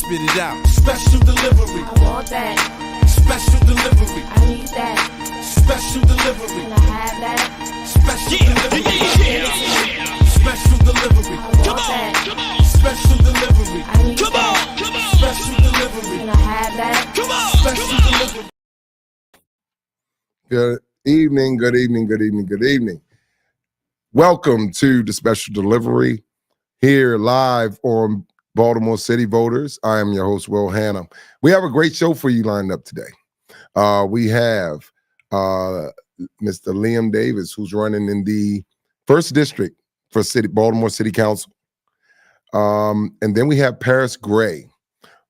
spit it out. Special delivery. I want that. Special delivery. I need that. Special delivery. Can I have that? Special delivery. Special delivery. I want that. Special delivery. I need that. Special delivery. Can I have that? Special delivery. Good evening, good evening, good evening, good evening. Welcome to the special delivery here live on Baltimore City Voters. I am your host, Will Hanna. We have a great show for you lined up today. We have Mr. Liam Davis, who's running in the 1st District for Baltimore City Council. And then we have Paris Gray,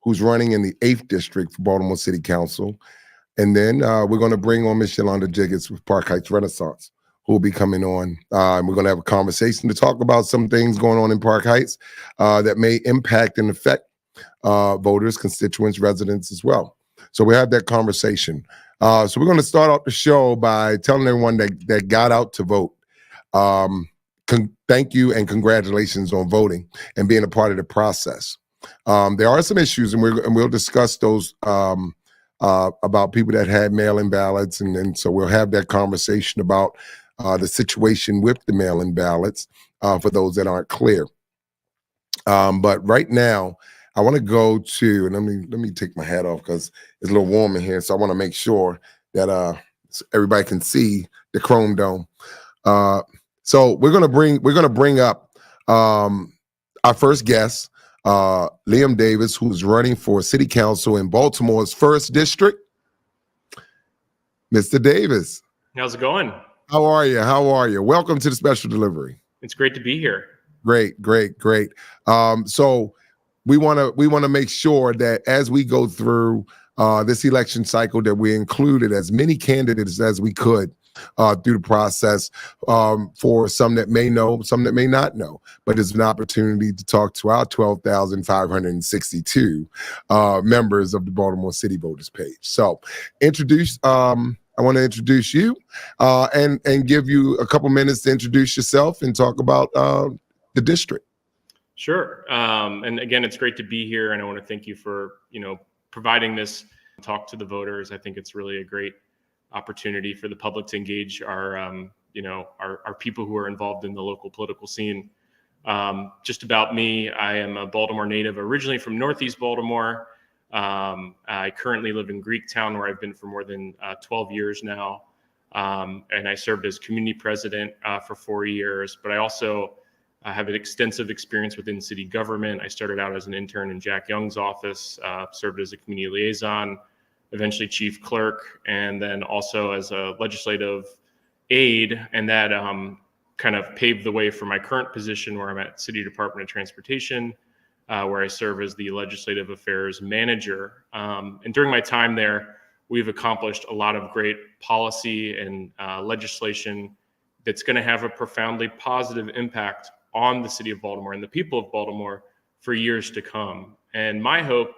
who's running in the 8th District for Baltimore City Council. And then we're going to bring on Miss Yolanda Jiggets with Park Heights Renaissance, who will be coming on. And we're going to have a conversation to talk about some things going on in Park Heights that may impact and affect voters, constituents, residents as well. So we have that conversation. So we're going to start off the show by telling everyone that got out to vote. Thank you and congratulations on voting and being a part of the process. There are some issues, and we'll discuss those about people that had mail-in ballots, and so we'll have that conversation about the situation with the mail-in ballots for those that aren't clear. But right now, I want to go to, and let me take my hat off because it's a little warm in here, so I want to make sure that everybody can see the Chrome Dome. So we're gonna bring up our first guest. Liam Davis, who's running for City Council in Baltimore's 1st District. Mr. Davis. How's it going? How are you? How are you? Welcome to the special delivery. It's great to be here. Great. So we want to make sure that as we go through this election cycle that we included as many candidates as we could through the process for some that may know, some that may not know. But it's an opportunity to talk to our 12,562 members of the Baltimore City Voters page. So I want to introduce you and give you a couple minutes to introduce yourself and talk about the district. Sure. And again, it's great to be here. And I want to thank you for, providing this talk to the voters. I think it's really a great opportunity for the public to engage our people who are involved in the local political scene. Just about me, I am a Baltimore native, originally from Northeast Baltimore. I currently live in Greektown, where I've been for more than 12 years now. And I served as community president for 4 years, but I also have an extensive experience within city government. I started out as an intern in Jack Young's office, served as a community liaison, eventually chief clerk, and then also as a legislative aide. And that kind of paved the way for my current position, where I'm at City Department of Transportation, where I serve as the legislative affairs manager. And during my time there, we've accomplished a lot of great policy and legislation that's going to have a profoundly positive impact on the city of Baltimore and the people of Baltimore for years to come. And my hope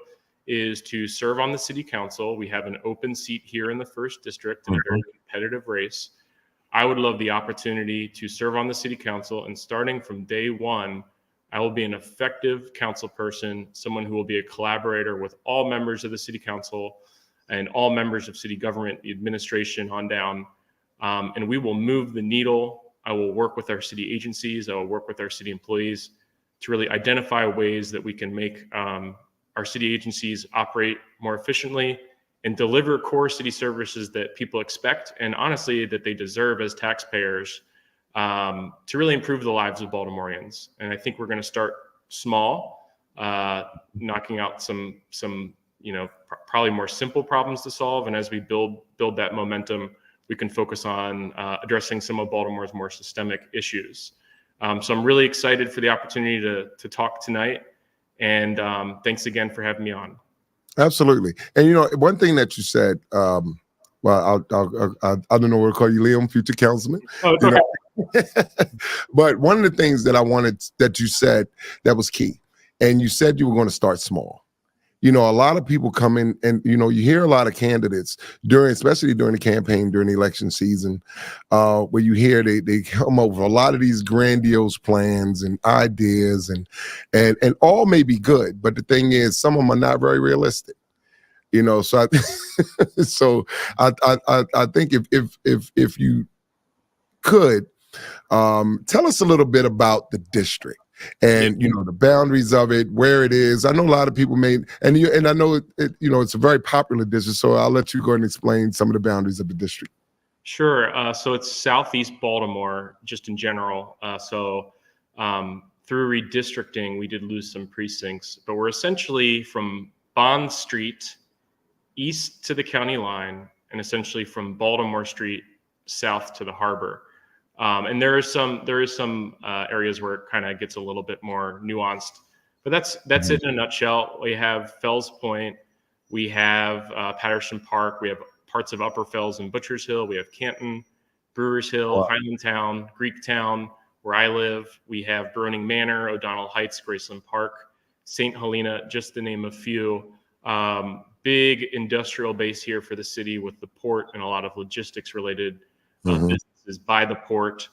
is to serve on the city council. We have an open seat here in the 1st District in a very competitive race. I would love the opportunity to serve on the city council, and starting from day one, I will be an effective council person, someone who will be a collaborator with all members of the city council and all members of city government, the administration on down. And we will move the needle. I will work with our city agencies. I will work with our city employees to really identify ways that we can make our city agencies operate more efficiently and deliver core city services that people expect, and honestly, that they deserve as taxpayers, to really improve the lives of Baltimoreans. And I think we're going to start small, knocking out some probably more simple problems to solve. And as we build that momentum, we can focus on addressing some of Baltimore's more systemic issues. So I'm really excited for the opportunity to talk tonight. And thanks again for having me on. Absolutely. And one thing that you said, well, I don't know what to call you, Liam, future councilman. Oh, it's okay. But one of the things that I wanted that you said that was key, and you said you were going to start small. a lot of people come in and, you hear a lot of candidates especially during the campaign, during the election season, where you hear they come up with a lot of these grandiose plans and ideas and all may be good. But the thing is, some of them are not very realistic, so I think if you could, tell us a little bit about the district and the boundaries of it, where it is. I know a lot of people and I know it's a very popular district, so I'll let you go and explain some of the boundaries of the district. Sure. So it's Southeast Baltimore, just in general. Through redistricting, we did lose some precincts, but we're essentially from Bond Street east to the county line, and essentially from Baltimore Street south to the harbor. And there is some areas where it kind of gets a little bit more nuanced, but that's it in a nutshell. We have Fells Point, we have Patterson Park, we have parts of Upper Fells and Butchers Hill, we have Canton, Brewers Hill, Highlandtown, Greektown, where I live. We have Broning Manor, O'Donnell Heights, Graceland Park, St. Helena, just to name a few. Big industrial base here for the city with the port and a lot of logistics related businesses by the port.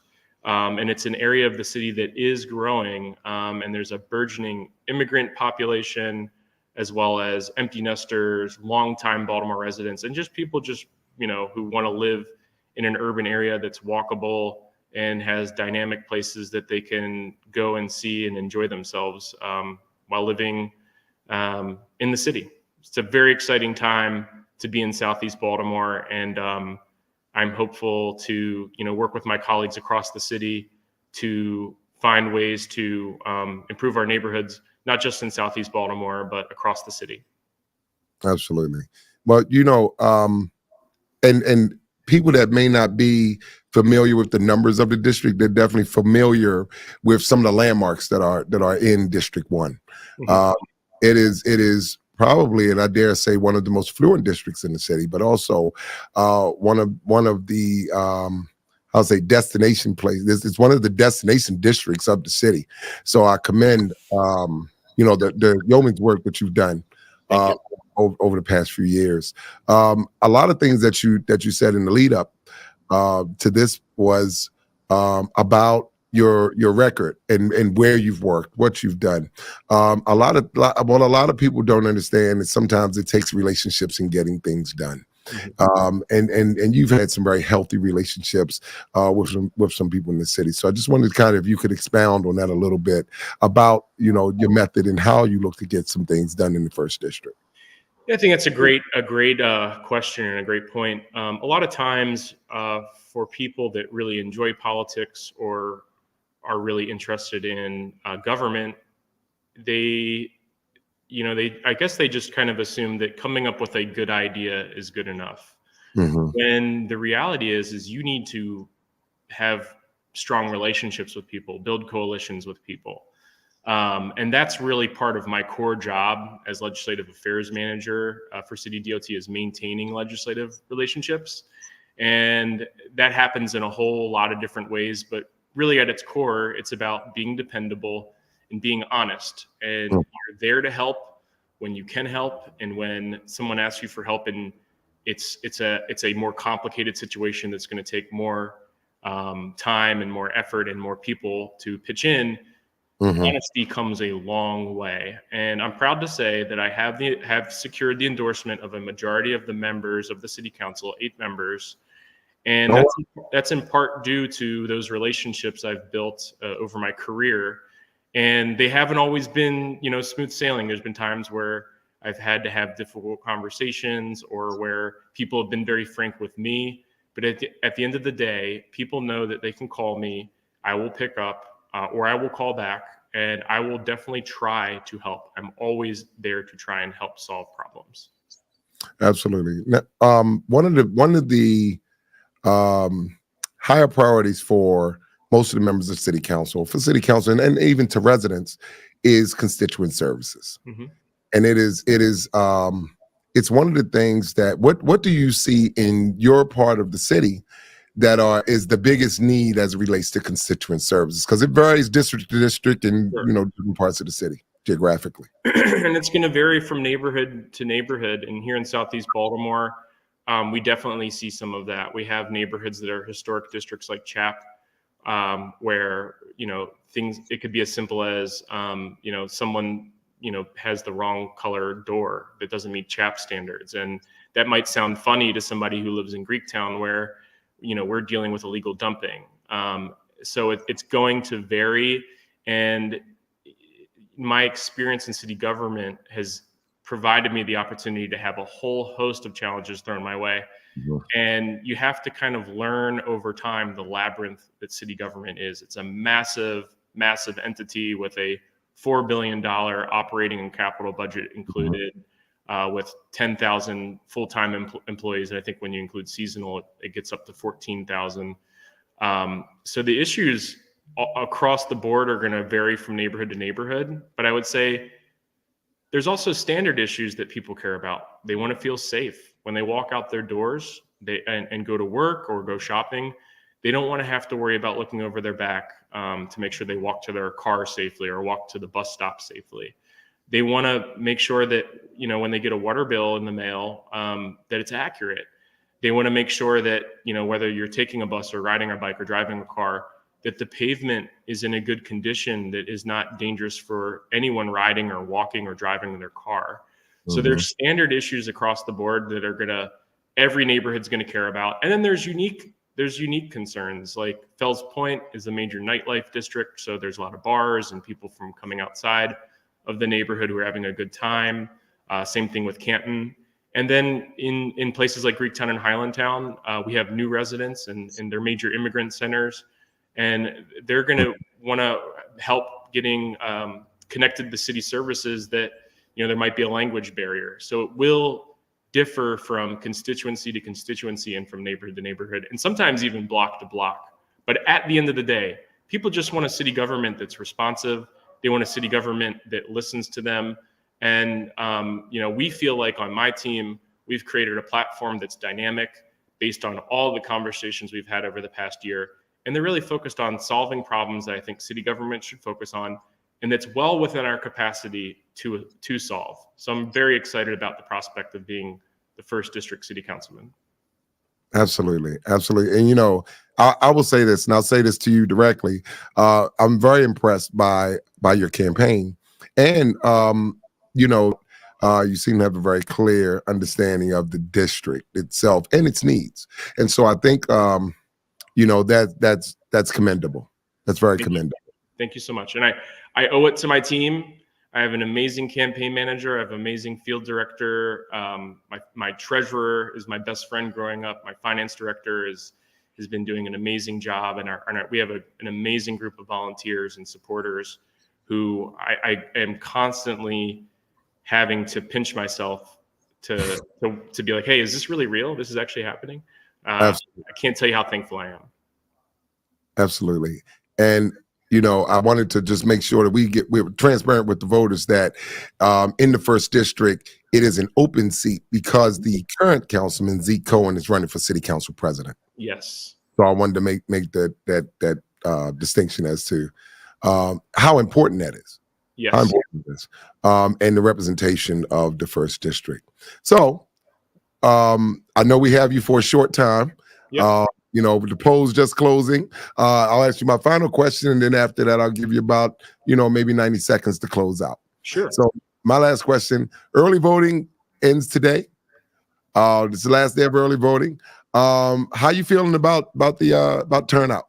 And it's an area of the city that is growing. And there's a burgeoning immigrant population, as well as empty nesters, longtime Baltimore residents, and just people who want to live in an urban area that's walkable and has dynamic places that they can go and see and enjoy themselves while living in the city. It's a very exciting time to be in Southeast Baltimore, and I'm hopeful to work with my colleagues across the city to find ways to improve our neighborhoods, not just in Southeast Baltimore, but across the city. Absolutely. But and people that may not be familiar with the numbers of the district, they're definitely familiar with some of the landmarks that are in District 1. It is probably, and I dare say, one of the most fluent districts in the city, but also one of the I'll say destination places. It's one of the destination districts of the city. So I commend the yeoman's work that you've done over the past few years. A lot of things that you said in the lead up to this was about your record and where you've worked, what you've done. What a lot of people don't understand is sometimes it takes relationships in getting things done. And you've had some very healthy relationships with some people in the city. So I just wanted to if you could expound on that a little bit about your method and how you look to get some things done in the first district. Yeah, I think that's a great question and a great point. A lot of times for people that really enjoy politics or are really interested in government, I guess they just kind of assume that coming up with a good idea is good enough. When the reality is you need to have strong relationships with people, build coalitions with people. And that's really part of my core job as legislative affairs manager for City DOT, is maintaining legislative relationships. And that happens in a whole lot of different ways, but really at its core, it's about being dependable and being honest. And you're there to help when you can help. And when someone asks you for help and it's a more complicated situation that's going to take more time and more effort and more people to pitch in, honesty comes a long way. And I'm proud to say that I have secured the endorsement of a majority of the members of the city council, 8 members. And that's in part due to those relationships I've built over my career. And they haven't always been, smooth sailing. There's been times where I've had to have difficult conversations or where people have been very frank with me. But at the end of the day, people know that they can call me. I will pick up or I will call back, and I will definitely try to help. I'm always there to try and help solve problems. Absolutely. Now, one of the higher priorities for most of the members of city council, and even to residents, is constituent services. And it's one of the things that what do you see in your part of the city that is the biggest need as it relates to constituent services? Because it varies district to district and different parts of the city. geographically? And it's going to vary from neighborhood to neighborhood. And here in Southeast Baltimore, we definitely see some of that. We have neighborhoods that are historic districts like Chap, where, things, it could be as simple as, someone, has the wrong color door that doesn't meet Chap standards. And that might sound funny to somebody who lives in Greektown where, we're dealing with illegal dumping. So it's going to vary. And my experience in city government has provided me the opportunity to have a whole host of challenges thrown my way. Mhm. And you have to kind of learn over time the labyrinth that city government is. It's a massive, massive entity with a $4 billion operating and capital budget included, with 10,000 full-time employees. And I think when you include seasonal, it gets up to 14,000. So the issues across the board are going to vary from neighborhood to neighborhood. But I would say there's also standard issues that people care about. They want to feel safe when they walk out their doors and go to work or go shopping. They don't want to have to worry about looking over their back to make sure they walk to their car safely or walk to the bus stop safely. They want to make sure that, when they get a water bill in the mail, that it's accurate. They want to make sure that, whether you're taking a bus or riding a bike or driving a car, that the pavement is in a good condition, that is not dangerous for anyone riding or walking or driving in their car. So there's standard issues across the board that are every neighborhood's going to care about. And then there's unique concerns. Like Fells Point is a major nightlife district. So there's a lot of bars and people from coming outside of the neighborhood who are having a good time. Same thing with Canton. And then in places like Greektown and Highlandtown, we have new residents and they're major immigrant centers. And they're going to want to help getting connected to city services that, there might be a language barrier. So it will differ from constituency to constituency and from neighborhood to neighborhood, and sometimes even block to block. But at the end of the day, people just want a city government that's responsive. They want a city government that listens to them. And, we feel like on my team, we've created a platform that's dynamic based on all the conversations we've had over the past year. And they're really focused on solving problems that I think city government should focus on, and that's well within our capacity to solve. So I'm very excited about the prospect of being the first district city councilman. Absolutely. Absolutely. And, I will say this, and I'll say this to you directly. I'm very impressed by your campaign. And, you seem to have a very clear understanding of the district itself and its needs. And so I think, that's commendable. That's very commendable. Thank you so much. And I owe it to my team. I have an amazing campaign manager. I have an amazing field director. My treasurer is my best friend growing up. My finance director has been doing an amazing job. And we have an amazing group of volunteers and supporters who I am constantly having to pinch myself to be like, hey, is this really real? This is actually happening. I can't tell you how thankful I am. Absolutely. And, I wanted to just make sure that we're transparent with the voters that in the first district, it is an open seat because the current councilman, Zeke Cohen, is running for city council president. Yes. So I wanted to make that distinction as to how important that is. Yes. How important it is. And the representation of the first district. So I know we have you for a short time. Yep. The polls just closing. I'll ask you my final question, and then after that, I'll give you about, maybe 90 seconds to close out. Sure. So my last question, early voting ends today. This is the last day of early voting. How you feeling about turnout?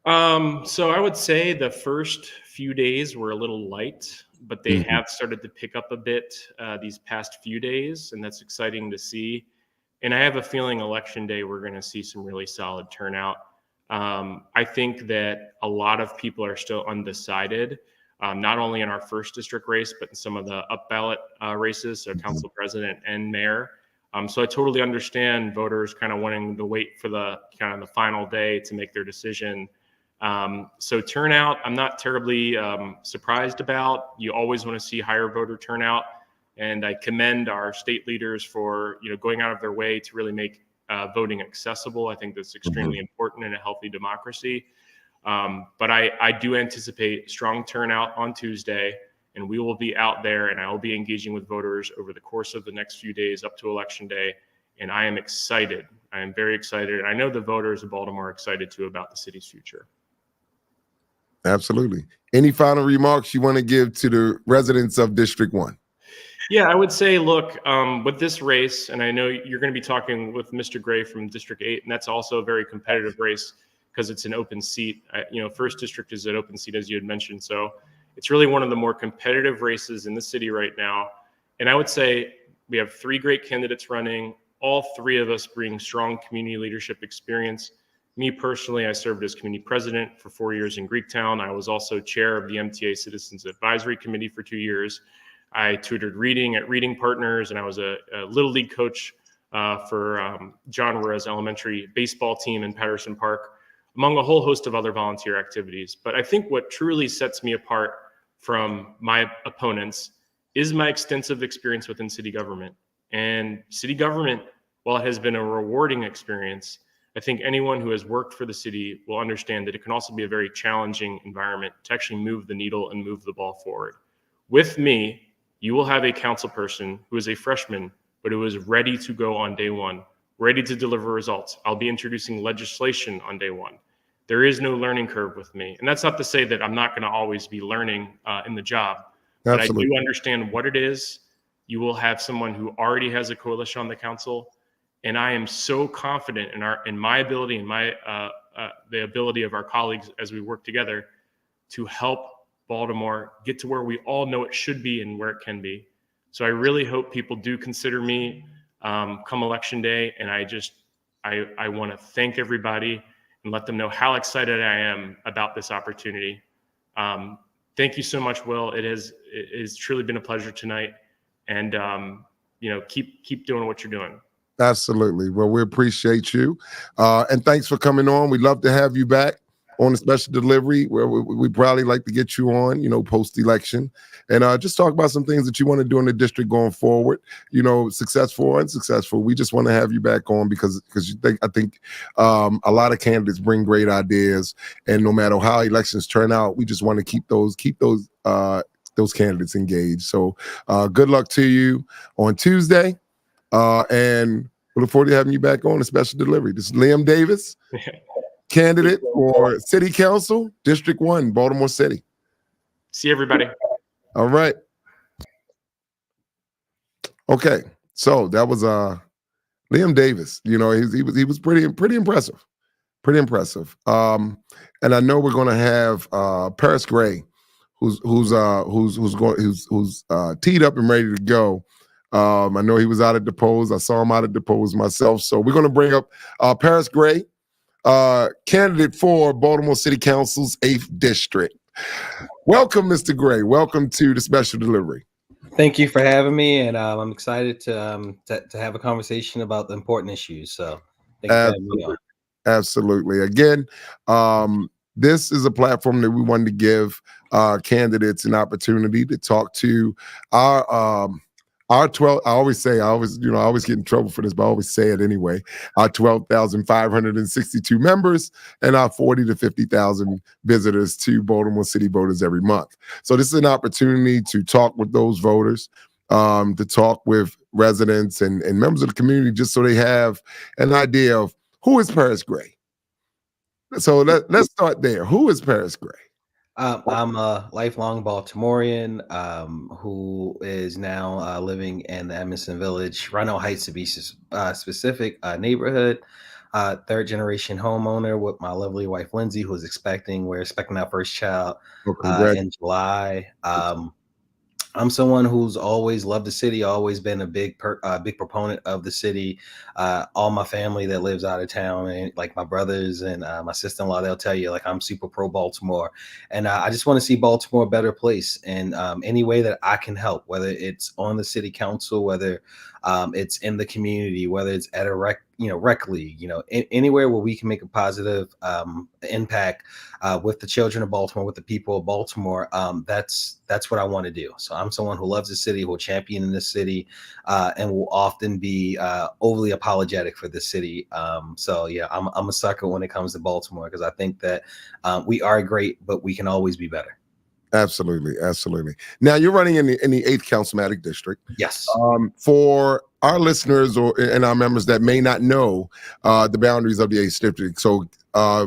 So I would say the first few days were a little light, but they have started to pick up a bit these past few days, and that's exciting to see. And I have a feeling election day, we're going to see some really solid turnout. I think that a lot of people are still undecided, not only in our first district race, but in some of the up ballot races, so council president and mayor. So I totally understand voters kind of wanting to wait for the final day to make their decision. So turnout, I'm not terribly surprised about. You always want to see higher voter turnout. And I commend our state leaders for going out of their way to really make voting accessible. I think that's extremely important in a healthy democracy. But I do anticipate strong turnout on Tuesday, and we will be out there, and I will be engaging with voters over the course of the next few days up to Election Day. And I am excited. I am very excited. And I know the voters of Baltimore are excited too about the city's future. Absolutely. Any final remarks you want to give to the residents of District 1? Yeah, I would say, look, with this race, and I know you're going to be talking with Mr. Gray from District 8, and that's also a very competitive race because it's an open seat. First district is an open seat, as you had mentioned. So it's really one of the more competitive races in the city right now. And I would say we have 3 great candidates running. All 3 of us bring strong community leadership experience. Me personally, I served as community president for 4 years in Greektown. I was also chair of the MTA Citizens Advisory Committee for 2 years. I tutored reading at Reading Partners, and I was a Little League coach for John Juarez Elementary baseball team in Patterson Park, among a whole host of other volunteer activities. But I think what truly sets me apart from my opponents is my extensive experience within city government. And city government, while it has been a rewarding experience, I think anyone who has worked for the city will understand that it can also be a very challenging environment to actually move the needle and move the ball forward. With me, you will have a council person who is a freshman, but who is ready to go on day one, ready to deliver results. I'll be introducing legislation on day one. There is no learning curve with me. And that's not to say that I'm not going to always be learning in the job, but Absolutely. I do understand what it is. You will have someone who already has a coalition on the council. And I am so confident in my ability and the ability of our colleagues as we work together to help Baltimore get to where we all know it should be and where it can be. So I really hope people do consider me come Election Day. And I want to thank everybody and let them know how excited I am about this opportunity. Thank you so much, Will. It has truly been a pleasure tonight. And keep doing what you're doing. Absolutely. Well, we appreciate you. And thanks for coming on. We'd love to have you back on a special delivery where we probably like to get you on, post-election, and just talk about some things that you want to do in the district going forward, successful or unsuccessful. We just want to have you back on because I think a lot of candidates bring great ideas, and no matter how elections turn out, we just want to keep those candidates engaged. So good luck to you on Tuesday. And we look forward to having you back on a special delivery. This is Liam Davis, candidate for City Council, District 1, Baltimore City. See everybody. All right. Okay. So that was Liam Davis. He was pretty impressive. Pretty impressive. And I know we're gonna have Paris Gray, who's teed up and ready to go. I know he was out at Depose. I saw him out at Depose myself. So we're going to bring up Paris Gray, candidate for Baltimore City Council's 8th District. Welcome, Mr. Gray. Welcome to the special delivery. Thank you for having me, and I'm excited to have a conversation about the important issues. So thank you for having me on. Absolutely. Again, this is a platform that we wanted to give candidates an opportunity to talk to our 12, I always get in trouble for this, but I always say it anyway. Our 12,562 members and our 40 to 50,000 visitors to Baltimore City voters every month. So this is an opportunity to talk with those voters, to talk with residents and members of the community, just so they have an idea of who is Paris Gray. So let's start there. Who is Paris Gray? I'm a lifelong Baltimorean who is now living in the Emerson Village, Rhino Heights to be specific, neighborhood. Third generation homeowner with my lovely wife Lindsay, who's expecting. We're expecting our first child in July. I'm someone who's always loved the city, always been a big proponent of the city. All my family that lives out of town, and like my brothers and my sister-in-law, they'll tell you like I'm super pro Baltimore, and I just want to see Baltimore a better place. And any way that I can help, whether it's on the city council, whether It's in the community, whether it's at a rec league, anywhere where we can make a positive impact with the children of Baltimore, with the people of Baltimore. That's what I want to do. So I'm someone who loves the city, who will champion in the city, and will often be overly apologetic for the city. So yeah, I'm a sucker when it comes to Baltimore, because I think that we are great, but we can always be better. Absolutely, absolutely. Now you're running in the 8th Councilmatic District. Yes. For our listeners and our members that may not know the boundaries of the 8th District, so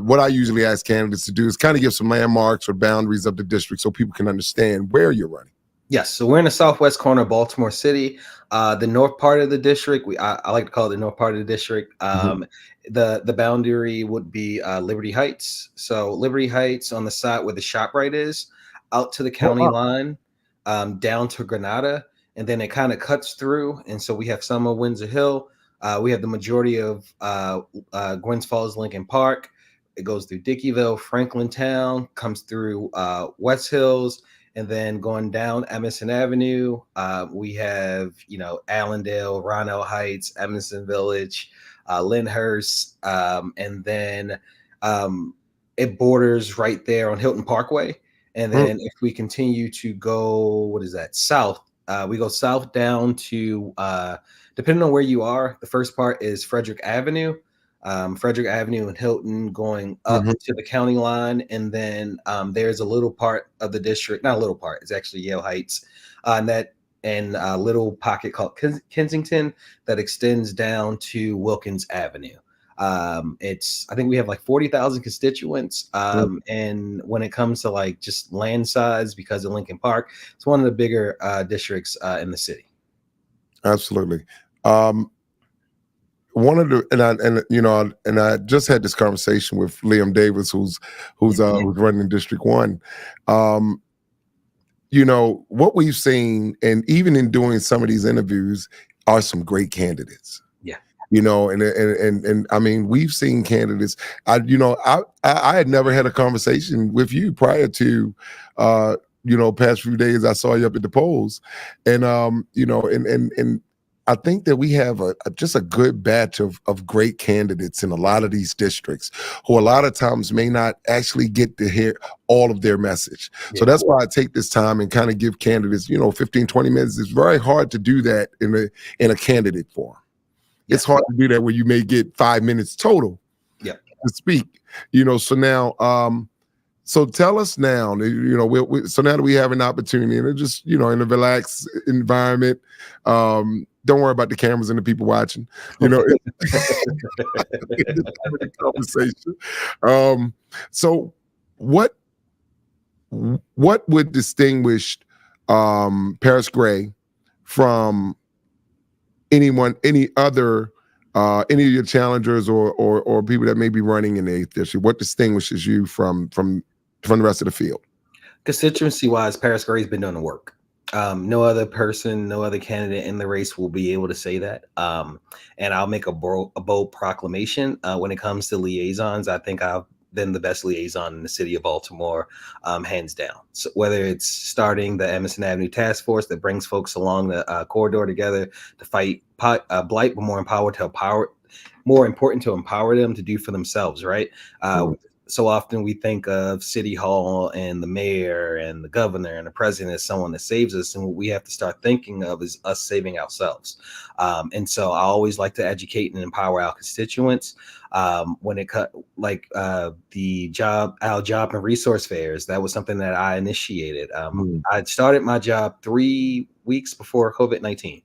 what I usually ask candidates to do is kind of give some landmarks or boundaries of the district so people can understand where you're running. Yes, so we're in the southwest corner of Baltimore City. The north part of the district, I like to call it the north part of the district. The boundary would be Liberty Heights. So Liberty Heights on the side where the ShopRite is, out to the county line, down to Granada, and then it kind of cuts through. And so we have some of Windsor Hill. We have the majority of Gwynns Falls, Lincoln Park. It goes through Dickeyville, Franklin Town, comes through West Hills, and then going down Emerson Avenue. We have, Allendale, Ronell Heights, Emerson Village, Lyndhurst, and then it borders right there on Hilton Parkway. And then if we continue to go, south, we go south down to, depending on where you are, the first part is Frederick Avenue and Hilton, going up to the county line. And then there's a little part of the district, not a little part, it's actually Yale Heights, and a little pocket called Kensington that extends down to Wilkins Avenue. I think we have like 40,000 constituents. And when it comes to like just land size, because of Lincoln Park, it's one of the bigger districts in the city. Absolutely. One of the and I just had this conversation with Liam Davis, who's running District 1. What we've seen, and even in doing some of these interviews, are some great candidates. And I mean, we've seen candidates. I had never had a conversation with you prior to, past few days. I saw you up at the polls, and and I think that we have just a good batch of great candidates in a lot of these districts who a lot of times may not actually get to hear all of their message. So that's why I take this time and kind of give candidates, 15, 20 minutes. It's very hard to do that in a candidate forum. It's hard to do that where you may get 5 minutes total to speak, so now, so tell us now, so now that we have an opportunity and just, in a relaxed environment, don't worry about the cameras and the people watching, conversation. So what would distinguish Paris Gray from any other any of your challengers or people that may be running in the 8th district? What distinguishes you from the rest of the field? Constituency wise, Paris Gray's been doing the work. No other person, no other candidate in the race will be able to say that. And I'll make a bold proclamation when it comes to liaisons. I think I've been the best liaison in the city of Baltimore, hands down. So whether it's starting the Emerson Avenue Task Force that brings folks along the corridor together to fight blight, but more important to empower them to do for themselves, right? So often we think of City Hall and the mayor and the governor and the president as someone that saves us, and what we have to start thinking of is us saving ourselves. And so I always like to educate and empower our constituents. When it our job and resource fairs, that was something that I initiated. I started my job 3 weeks before COVID-19.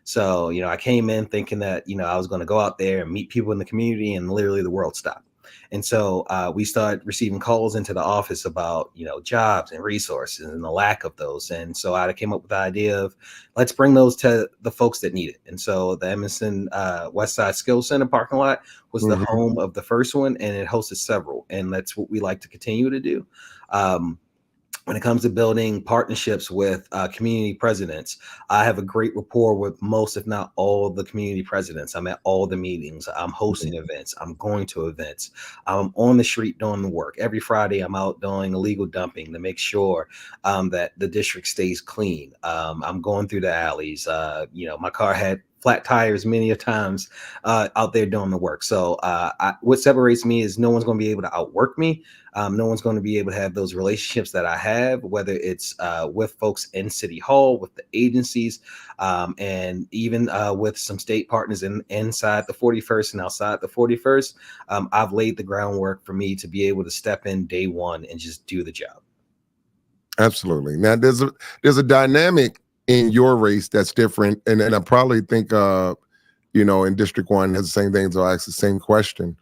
So, I came in thinking that, I was going to go out there and meet people in the community, and literally the world stopped. And so we started receiving calls into the office about, jobs and resources and the lack of those. And so I came up with the idea of, let's bring those to the folks that need it. And so the Emerson West Side Skills Center parking lot was the home of the first one, and it hosted several. And that's what we like to continue to do. When it comes to building partnerships with community presidents, I have a great rapport with most, if not all, of the community presidents. I'm at all the meetings. I'm hosting events. I'm going to events. I'm on the street doing the work. Every Friday, I'm out doing illegal dumping to make sure that the district stays clean. I'm going through the alleys. My car had flat tires many a times out there doing the work. So what separates me is no one's going to be able to outwork me. No one's going to be able to have those relationships that I have, whether it's with folks in City Hall, with the agencies, and even with some state partners inside the 41st and outside the 41st. I've laid the groundwork for me to be able to step in day one and just do the job. Absolutely. Now there's a dynamic in your race that's different, and I probably think in District 1 has the same thing, so I ask the same question.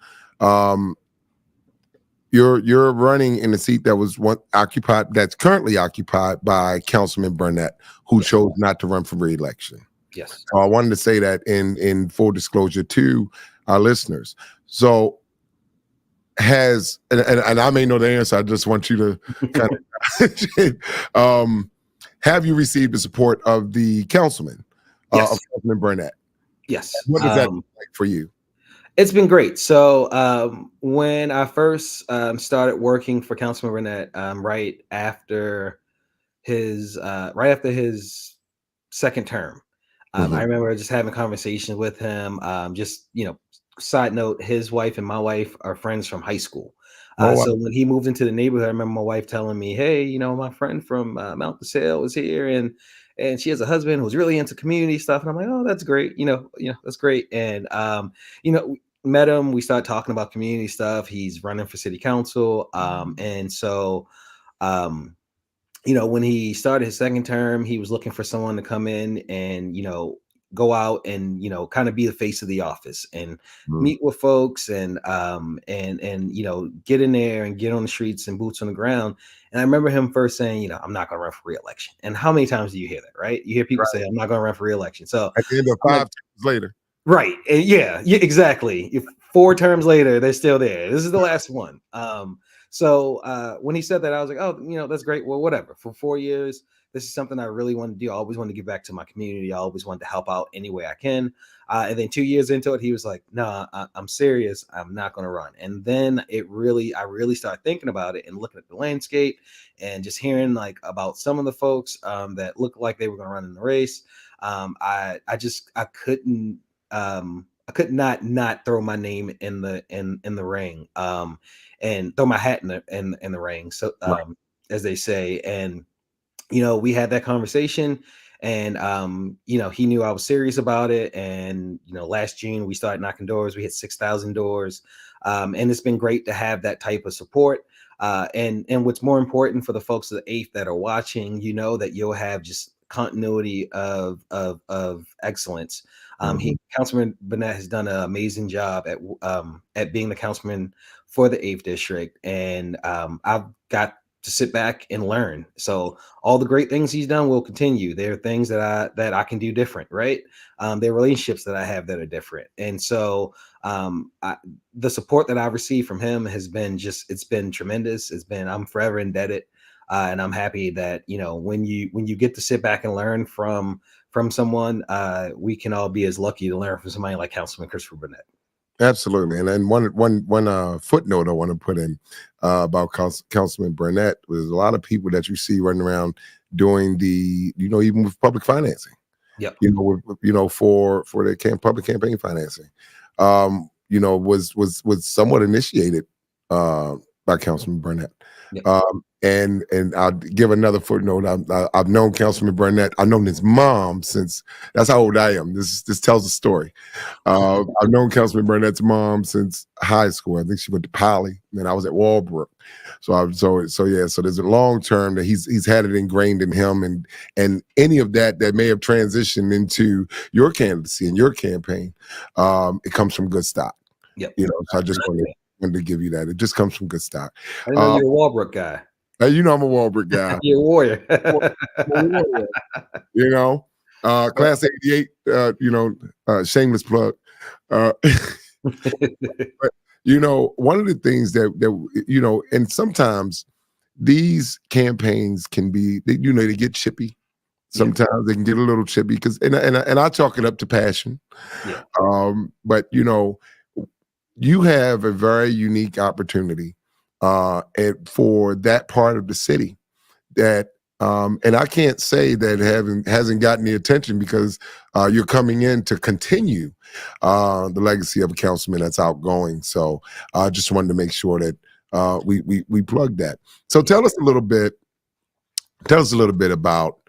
You're running in a seat that was that's currently occupied by Councilman Burnett, who chose not to run for re-election. Yes. So I wanted to say that in full disclosure to our listeners. So and I may know the answer. I just want you to kind of have you received the support of the councilman, Yes. of Councilman Burnett? Yes. What does that look like for you? It's been great. So when I first started working for Councilman Burnett, right after his second term, I remember just having conversations with him. Just side note, his wife and my wife are friends from high school. Oh, wow. So when he moved into the neighborhood, I remember my wife telling me, "Hey, my friend from Mount DeSale is here, and she has a husband who's really into community stuff." And I'm like, "Oh, that's great. That's great." And met him. We started talking about community stuff. He's running for city council, and so. When he started his second term, he was looking for someone to come in and, go out and, kind of be the face of the office and meet with folks and get in there and get on the streets and boots on the ground. And I remember him first saying, I'm not going to run for re-election. And how many times do you hear that, right? You hear people say, I'm not going to run for re-election. So at the end of 5 terms later. Right. And yeah, exactly. If 4 terms later, they're still there. This is the last one. So when he said that, I was like, oh, that's great. Well, whatever. For 4 years, this is something I really want to do. I always wanted to give back to my community. I always wanted to help out any way I can. And then 2 years into it, he was like, "Nah, I'm serious. I'm not going to run." And then I really started thinking about it and looking at the landscape and just hearing like about some of the folks that looked like they were going to run in the race. I couldn't. I could not throw my name in the ring. And throw my hat in the ring. So as they say, and we had that conversation, and he knew I was serious about it. And last June we started knocking doors. We hit 6,000 doors, and it's been great to have that type of support. And what's more important for the folks of the 8th that are watching, that you'll have just continuity of excellence. Councilman Burnett has done an amazing job at being the councilman for the 8th district, and I've got to sit back and learn. So all the great things he's done will continue. There are things that I can do different, right? There are relationships that I have that are different, and so the support that I've received from him has been it's been tremendous. I'm forever indebted. And I'm happy that when you get to sit back and learn from someone, we can all be as lucky to learn from somebody like Councilman Christopher Burnett. Absolutely, and then one footnote I want to put in about Councilman Burnett was a lot of people that you see running around doing the even with public financing. Yep. For the public campaign financing, was somewhat initiated by Councilman Burnett. Yep. And I'll give another footnote. I've known Councilman Burnett. I've known his mom since, that's how old I am. This tells a story. I've known Councilman Burnett's mom since high school. I think she went to Poly, and I was at Walbrook. So there's a long term that he's had it ingrained in him, and any of that may have transitioned into your candidacy and your campaign. It comes from good stock. Yep. So I just wanted to give you that. It just comes from good stock. I didn't know you're a Walbrook guy. I'm a Walbrook guy. You're a warrior. Class 88, shameless plug. But, one of the things that and sometimes these campaigns can be, they get chippy. Sometimes they can get a little chippy because, and I chalk it up to passion. Yeah. But you have a very unique opportunity and for that part of the city that And I can't say that hasn't gotten the attention because you're coming in to continue the legacy of a councilman that's outgoing. So I just wanted to make sure that we plug that. So tell us a little bit about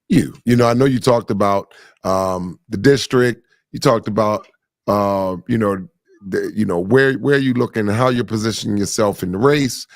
you. You know, I know you talked about the district. You talked about where you looking, how you're positioning yourself in the race.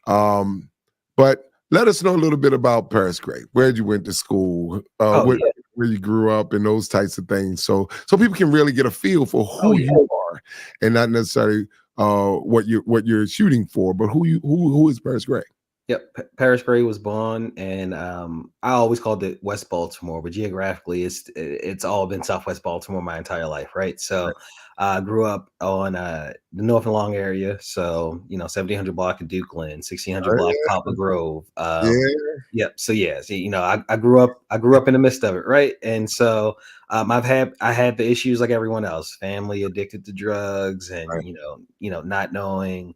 But let us know a little bit about Paris Gray. Where you went to school, Oh yeah. where you grew up, and those types of things. So people can really get a feel for who you are, and not necessarily what you're shooting for, but who is Paris Gray. Yep, Paris Gray was born, and I always called it West Baltimore, but geographically, it's all been Southwest Baltimore my entire life, right? So, I grew up on the North and Long area, so 1700 block of Dukeland, 1600 block of Poplar Grove. Yeah. Yep. So yeah, so, I grew up in the midst of it, right? And so I had the issues like everyone else, family addicted to drugs, and Right. not knowing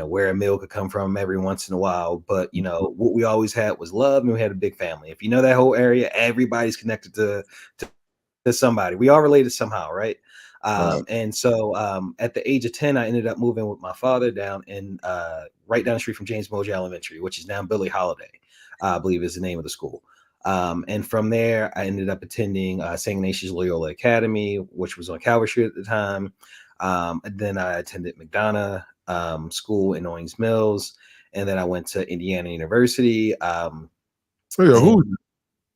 where a meal could come from every once in a while. But what we always had was love, and we had a big family. If you know that whole area, everybody's connected to somebody. We all related somehow, right? Right. And so at the age of 10, I ended up moving with my father down in right down the street from James Moja Elementary, which is now Billie Holiday, I believe is the name of the school. And from there, I ended up attending St. Ignatius Loyola Academy, which was on Calvary Street at the time. And then I attended McDonough School in Owings Mills, and then I went to Indiana University. So yeah,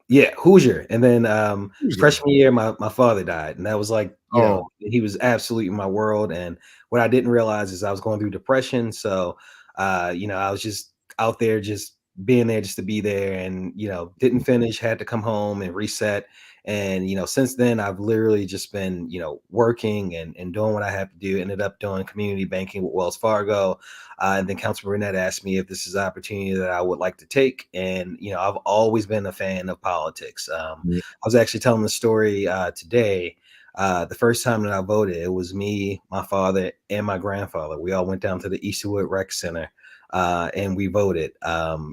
Yeah, Hoosier. And then Hoosier? freshman year, my father died, and that was like, Oh. he was absolutely in my world. And what I didn't realize is I was going through depression. So, I was just out there, just being there, just to be there, and didn't finish, had to come home and reset. And since then, I've literally just been working and doing what I have to do. Ended up doing community banking with Wells Fargo. And then Councilman Burnett asked me if this is an opportunity that I would like to take. And, I've always been a fan of politics. I was actually telling the story today. The first time that I voted, it was me, my father, and my grandfather. We all went down to the Easterwood Rec Center and we voted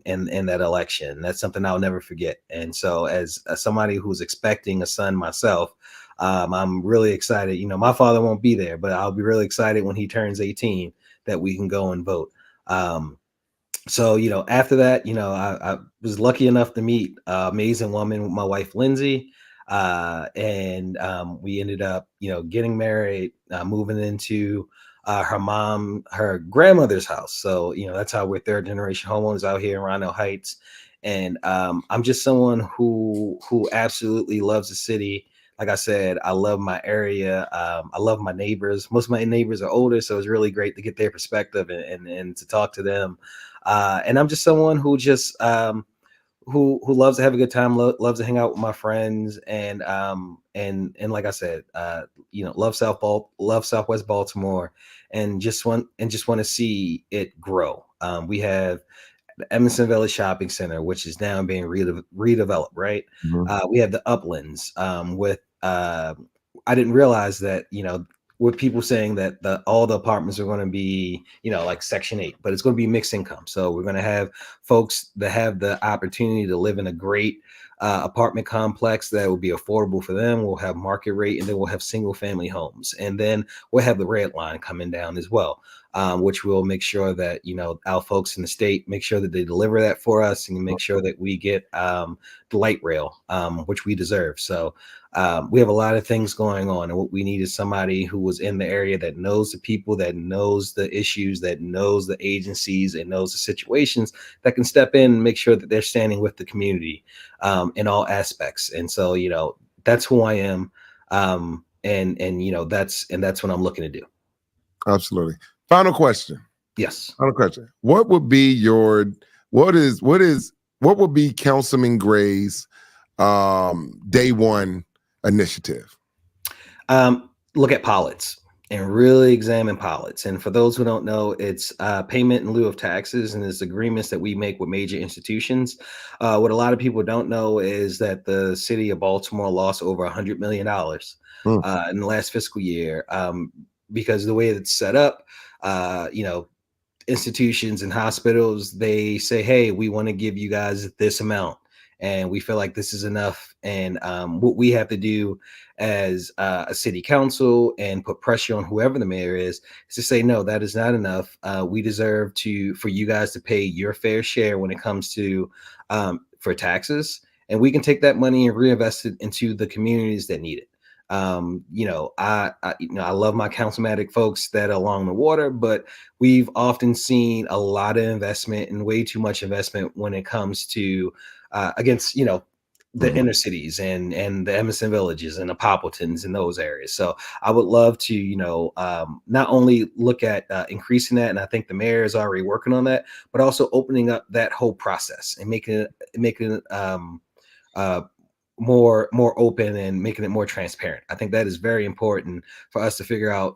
in that election. That's something I'll never forget. And so as somebody who's expecting a son myself, I'm really excited. My father won't be there, but I'll be really excited when he turns 18 that we can go and vote. So, after that, I was lucky enough to meet an amazing woman with my wife, Lindsay. And we ended up, getting married, moving into her grandmother's house. So, that's how we're third generation homeowners out here in Rondo Heights. And I'm just someone who absolutely loves the city. Like I said, I love my area. I love my neighbors. Most of my neighbors are older, so it's really great to get their perspective and to talk to them. And I'm just someone who just who loves to have a good time, loves to hang out with my friends, and like I said, love Southwest Baltimore, and just want to see it grow. We have the Emerson Village Shopping Center, which is now being redeveloped, right? We have the Uplands with I didn't realize that, with people saying that all the apartments are going to be, like Section 8, but it's going to be mixed income. So we're going to have folks that have the opportunity to live in a great apartment complex that will be affordable for them. We'll have market rate, and then we'll have single family homes. And then we'll have the red line coming down as well, which will make sure that, our folks in the state make sure that they deliver that for us, and make sure that we get the light rail, which we deserve. So we have a lot of things going on, and what we need is somebody who was in the area that knows the people, that knows the issues, that knows the agencies, and knows the situations, that can step in and make sure that they're standing with the community in all aspects. And so, that's who I am. That's what I'm looking to do. Absolutely. Final question. Yes. Final question. What would be Councilman Gray's day one initiative? Look at POLITs and really examine POLITs. And for those who don't know, it's payment in lieu of taxes, and it's agreements that we make with major institutions. What a lot of people don't know is that the city of Baltimore lost over $100 million in the last fiscal year, because the way it's set up, institutions and hospitals, they say, hey, we want to give you guys this amount, and we feel like this is enough. And what we have to do as a city council and put pressure on whoever the mayor is to say, no, that is not enough. We deserve for you guys to pay your fair share when it comes to for taxes, and we can take that money and reinvest it into the communities that need it. I love my councilmatic folks that are along the water, but we've often seen a lot of investment and way too much investment when it comes to against the inner cities and the Emerson villages and the Poppletons and those areas. So I would love to not only look at increasing that, and I think the mayor is already working on that, but also opening up that whole process and making it more open and making it more transparent. I think that is very important for us to figure out,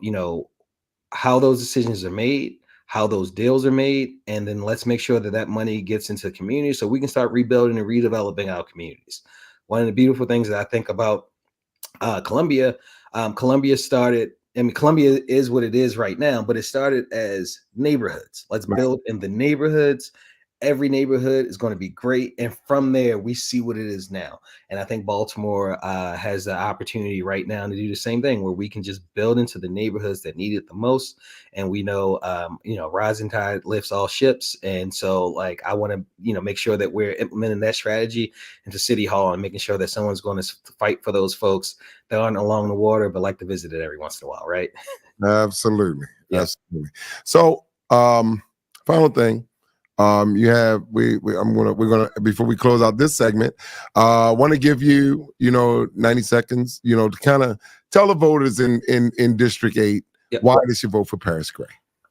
how those decisions are made, how those deals are made, and then let's make sure that that money gets into the community so we can start rebuilding and redeveloping our communities. One of the beautiful things that I think about Columbia, Columbia started. I mean, Columbia is what it is right now, but it started as neighborhoods. Let's build in the neighborhoods. Every neighborhood is going to be great, and from there we see what it is now. And I think Baltimore has the opportunity right now to do the same thing, where we can just build into the neighborhoods that need it the most. And we know, rising tide lifts all ships. And so, like, I want to, make sure that we're implementing that strategy into City Hall and making sure that someone's going to fight for those folks that aren't along the water but like to visit it every once in a while, right? Absolutely. Yeah. Absolutely. So, final thing. We're gonna before we close out this segment, want to give you 90 seconds, to kind of tell the voters in District 8 why they should vote for Paris Gray.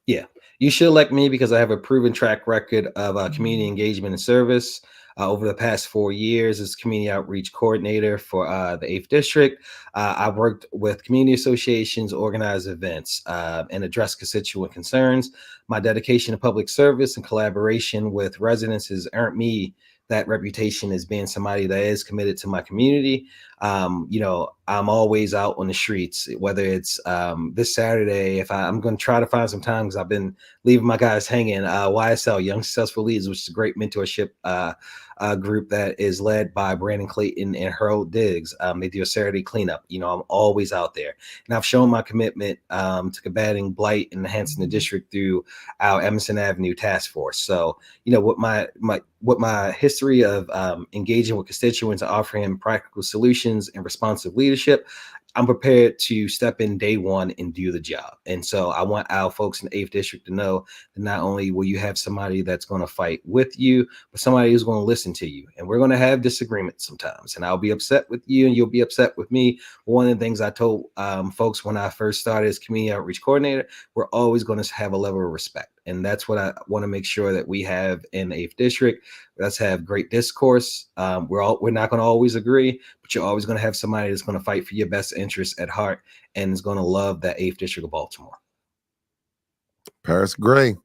Yeah, you should elect me because I have a proven track record of community engagement and service. Over the past 4 years as community outreach coordinator for the 8th District, I've worked with community associations, organized events, and addressed constituent concerns. My dedication to public service and collaboration with residents has earned me that reputation as being somebody that is committed to my community. I'm always out on the streets, whether it's this Saturday, if I'm going to try to find some time because I've been leaving my guys hanging. YSL, Young Successful Leaders, which is a great mentorship group that is led by Brandon Clayton and Harold Diggs. They do a Saturday cleanup. I'm always out there, and I've shown my commitment to combating blight and enhancing the district through our Emerson Avenue task force. So, what my history of engaging with constituents and offering practical solutions and responsive leadership, I'm prepared to step in day one and do the job. And so I want our folks in the 8th District to know that not only will you have somebody that's going to fight with you, but somebody who's going to listen to you. And we're going to have disagreements sometimes, and I'll be upset with you and you'll be upset with me. One of the things I told folks when I first started as community outreach coordinator, we're always going to have a level of respect. And that's what I want to make sure that we have in the 8th District. Let's have great discourse. We're not going to always agree, but you're always going to have somebody that's going to fight for your best interests at heart and is going to love that 8th District of Baltimore. Paris Gray,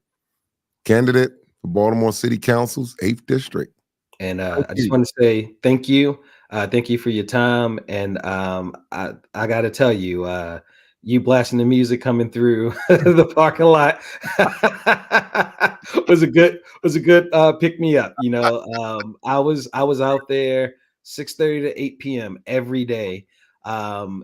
candidate for Baltimore City Council's 8th District. And I just want to say thank you. Thank you for your time. And I got to tell you, you blasting the music coming through the parking lot was a good pick me up. I was out there 6:30 to 8 p.m. every day,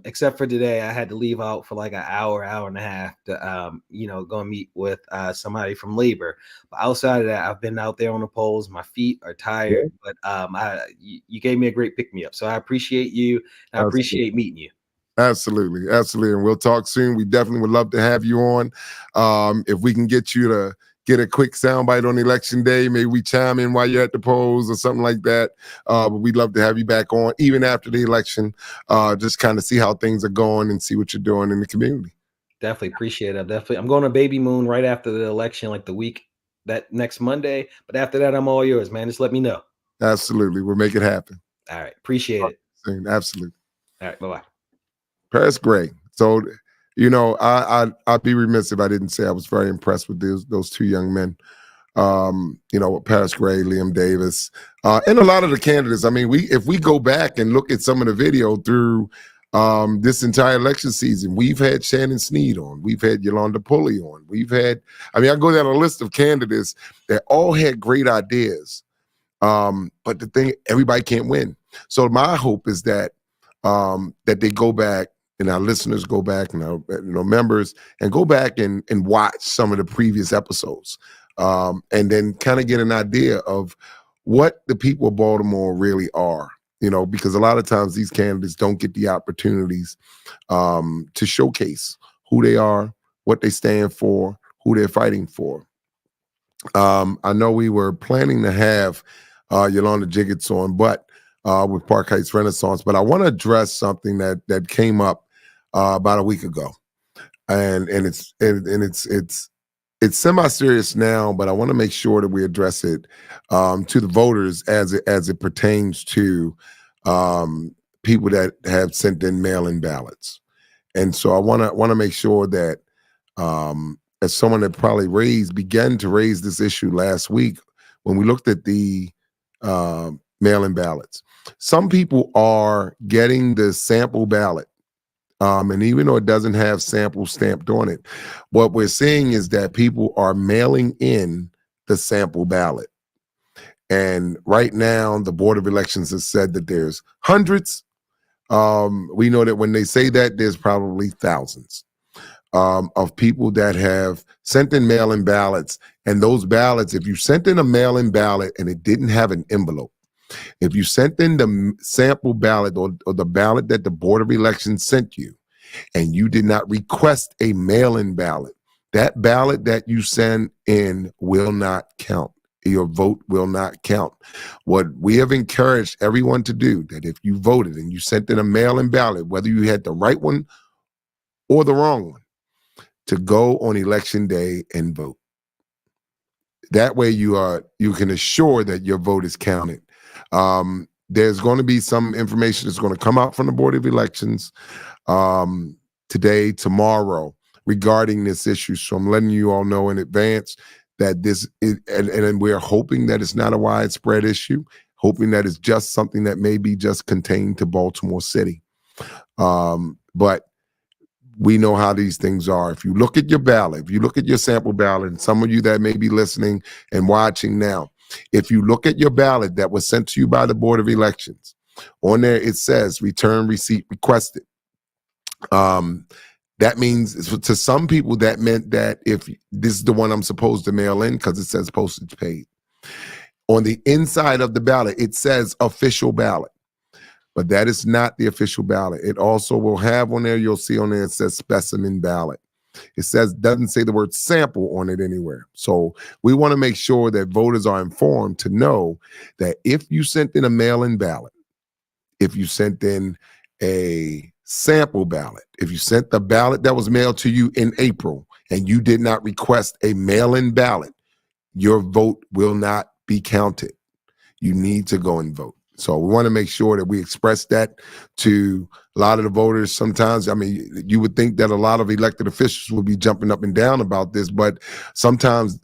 except for today. I had to leave out for like an hour and a half to go and meet with somebody from labor. But outside of that, I've been out there on the polls. My feet are tired, but you gave me a great pick me up, so I appreciate you. I appreciate meeting you. Absolutely. And we'll talk soon. We definitely would love to have you on. If we can get you to get a quick soundbite on election day, maybe we chime in while you're at the polls or something like that. But we'd love to have you back on even after the election, just kind of see how things are going and see what you're doing in the community. Definitely appreciate it. I'm going to Baby Moon right after the election, like the week that next Monday. But after that, I'm all yours, man. Just let me know. Absolutely. We'll make it happen. All right. Appreciate it. Absolutely. All right. Bye-bye. Paris Gray. So, I'd be remiss if I didn't say I was very impressed with those two young men. Paris Gray, Liam Davis, and a lot of the candidates. I mean, if we go back and look at some of the video through this entire election season. We've had Shannon Sneed on. We've had Yolanda Pulley on. I go down a list of candidates that all had great ideas. But the thing, everybody can't win. So my hope is that that they go back and our listeners go back and our members and go back and watch some of the previous episodes and then kind of get an idea of what the people of Baltimore really are. Because a lot of times these candidates don't get the opportunities to showcase who they are, what they stand for, who they're fighting for. I know we were planning to have Yolanda Jiggets on, but with Park Heights Renaissance. But I want to address something that came up about a week ago, and it's semi-serious now, but I want to make sure that we address it to the voters as it pertains to people that have sent in mail-in ballots. And so I want to make sure that as someone that probably began to raise this issue last week when we looked at the mail-in ballots. Some people are getting the sample ballot. And even though it doesn't have sample stamped on it, what we're seeing is that people are mailing in the sample ballot. And right now, the Board of Elections has said that there's hundreds. We know that when they say that, there's probably thousands of people that have sent in mail-in ballots. And those ballots, if you sent in a mail-in ballot and it didn't have an envelope, if you sent in the sample ballot or the ballot that the Board of Elections sent you, and you did not request a mail-in ballot, that ballot that you send in will not count. Your vote will not count. What we have encouraged everyone to do, that if you voted and you sent in a mail-in ballot, whether you had the right one or the wrong one, to go on election day and vote. That way you can assure that your vote is counted. There's going to be some information that's going to come out from the Board of Elections today, tomorrow, regarding this issue. So I'm letting you all know in advance that this is, and we're hoping that it's not a widespread issue, hoping that it's just something that may be just contained to Baltimore City. But we know how these things are. If you look at your ballot, if you look at your sample ballot, and some of you that may be listening and watching now, if you look at your ballot that was sent to you by the Board of Elections, on there it says return receipt requested. That means to some people that meant that if this is the one I'm supposed to mail in because it says postage paid. On the inside of the ballot, it says official ballot, but that is not the official ballot. It also will have on there, you'll see on there, it says specimen ballot. It doesn't say the word sample on it anywhere. So we want to make sure that voters are informed to know that if you sent in a mail-in ballot, if you sent in a sample ballot, if you sent the ballot that was mailed to you in April and you did not request a mail-in ballot, your vote will not be counted. You need to go and vote. So we want to make sure that we express that to a lot of the voters. Sometimes, you would think that a lot of elected officials would be jumping up and down about this, but sometimes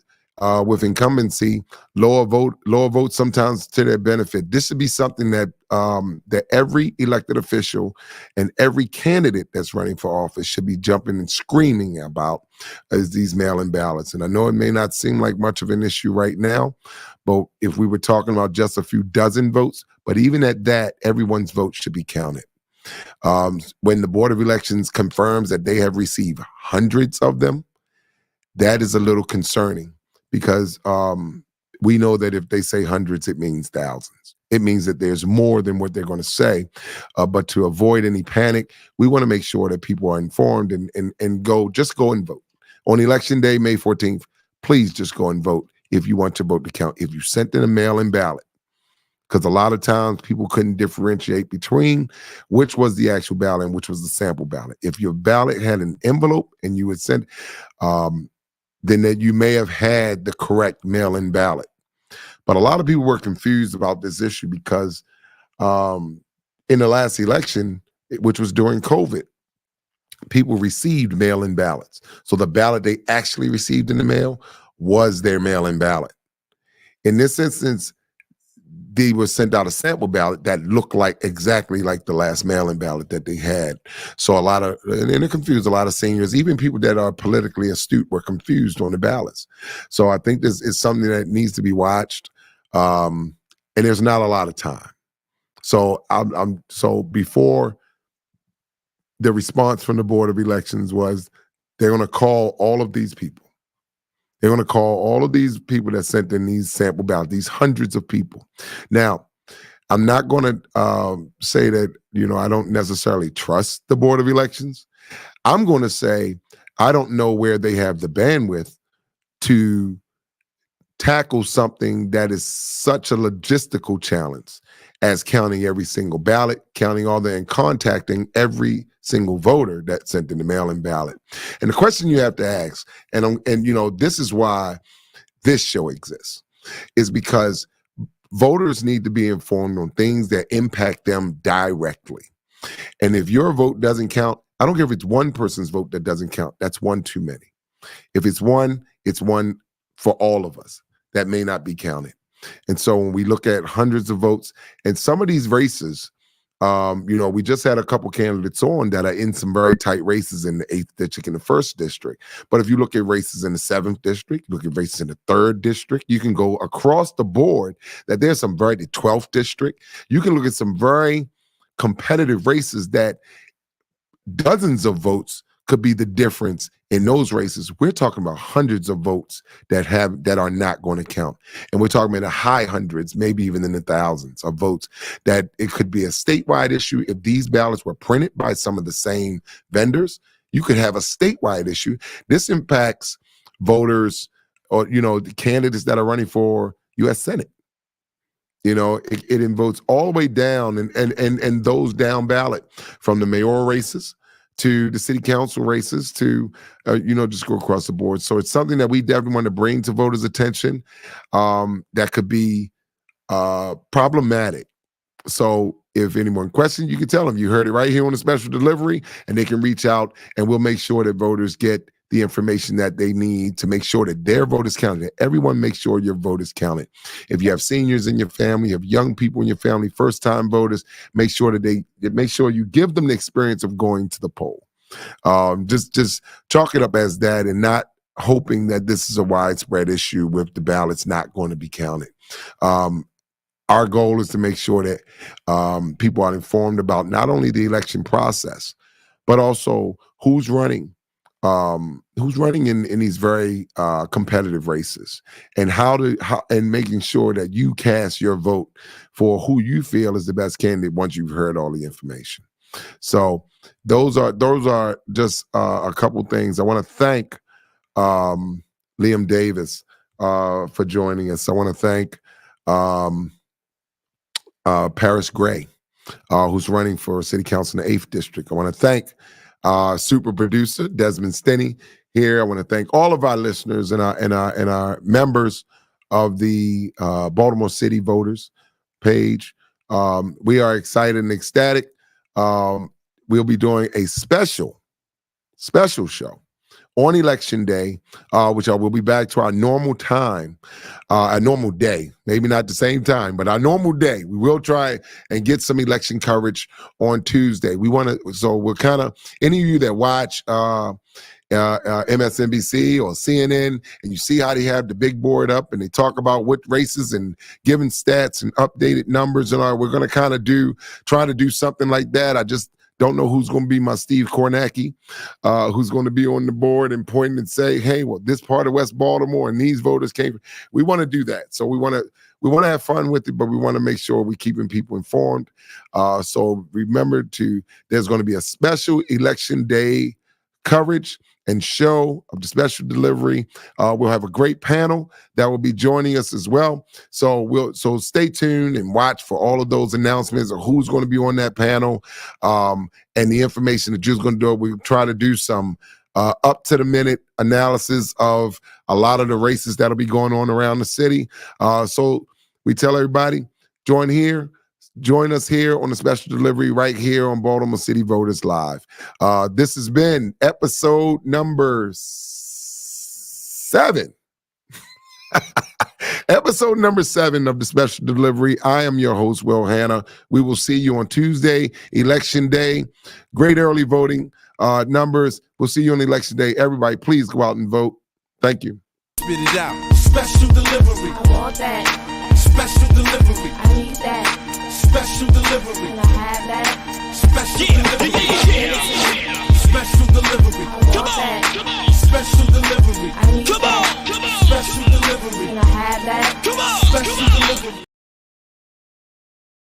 with incumbency, lower vote sometimes to their benefit. This should be something that that every elected official and every candidate that's running for office should be jumping and screaming about, is these mail-in ballots. And I know it may not seem like much of an issue right now, but if we were talking about just a few dozen votes, but even at that, everyone's vote should be counted. When the Board of Elections confirms that they have received hundreds of them, that is a little concerning, because we know that if they say hundreds, it means thousands. It means that there's more than what they're going to say. But to avoid any panic, we want to make sure that people are informed and go and vote. On Election Day, May 14th, please just go and vote if you want your vote to count. If you sent in a mail-in ballot, because a lot of times people couldn't differentiate between which was the actual ballot and which was the sample ballot. If your ballot had an envelope and you had sent, then that you may have had the correct mail-in ballot. But a lot of people were confused about this issue because in the last election, which was during COVID, people received mail-in ballots. So the ballot they actually received in the mail was their mail-in ballot. In this instance, they were sent out a sample ballot that looked like exactly like the last mail-in ballot that they had. So a lot of, and it confused a lot of seniors, even people that are politically astute were confused on the ballots. So I think this is something that needs to be watched. And there's not a lot of time. So so before the response from the Board of Elections was they're going to call all of these people. They're going to call all of these people that sent in these sample ballots, these hundreds of people. Now, I'm not going to say that, I don't necessarily trust the Board of Elections. I'm going to say I don't know where they have the bandwidth to tackle something that is such a logistical challenge as counting every single ballot, counting all and contacting every single voter that sent in the mail-in ballot. And the question you have to ask, and this is why this show exists, is because voters need to be informed on things that impact them directly. And if your vote doesn't count, I don't care if it's one person's vote that doesn't count, that's one too many. If it's one for all of us that may not be counted. And so when we look at hundreds of votes, and some of these races, we just had a couple candidates on that are in some very tight races in the 8th district and the 1st district. But if you look at races in the 7th district, look at races in the 3rd district, you can go across the board that there's some the 12th district. You can look at some very competitive races that dozens of votes could be the difference in those races. We're talking about hundreds of votes that are not going to count. And we're talking about the high hundreds, maybe even in the thousands of votes, that it could be a statewide issue. If these ballots were printed by some of the same vendors, you could have a statewide issue. This impacts voters or, the candidates that are running for U.S. Senate. It votes all the way down and those down ballot, from the mayoral races to the city council races to, just go across the board. So it's something that we definitely want to bring to voters' attention that could be problematic. So if anyone questions, you can tell them you heard it right here on the special delivery, and they can reach out, and we'll make sure that voters get the information that they need to make sure that their vote is counted. Everyone make sure your vote is counted. If you have seniors in your family, you have young people in your family, first-time voters, make sure you give them the experience of going to the poll. Just chalk it up as that, and not hoping that this is a widespread issue with the ballots not going to be counted. Our goal is to make sure that people are informed about not only the election process, but also who's running in these very competitive races, and and making sure that you cast your vote for who you feel is the best candidate once you've heard all the information. So those are just a couple things. I want to thank Liam Davis for joining us. I want to thank Paris Gray, who's running for city council in the 8th district. I want to thank super producer Desmond Stinney here. I want to thank all of our listeners and our members of the Baltimore City Voters page. We are excited and ecstatic. We'll be doing a special show on Election Day, which I will be back to our normal time, a normal day, maybe not the same time, but our normal day. We will try and get some election coverage on Tuesday. So we're kind of, any of you that watch MSNBC or CNN, and you see how they have the big board up and they talk about what races and giving stats and updated numbers and all, we're going to kind of try to do something like that. I just don't know who's going to be my Steve Kornacki, who's going to be on the board and point and say, hey, well, this part of West Baltimore and these voters came. We want to do that. So we want to have fun with it, but we want to make sure we're keeping people informed. So remember there's going to be a special Election Day coverage and show of the special delivery. We'll have a great panel that will be joining us as well. So stay tuned and watch for all of those announcements of who's going to be on that panel, and the information that you're going to do. We'll try to do some up to the minute analysis of a lot of the races that'll be going on around the city. So we tell everybody, join us here on the special delivery right here on Baltimore City Voters Live. This has been episode number 7. Episode number 7 of the special delivery. I am your host, Will Hanna. We will see you on Tuesday, Election Day. Great early voting numbers. We'll see you on Election Day. Everybody, please go out and vote. Thank you. Spit it out. Special delivery. I want that. Special delivery. I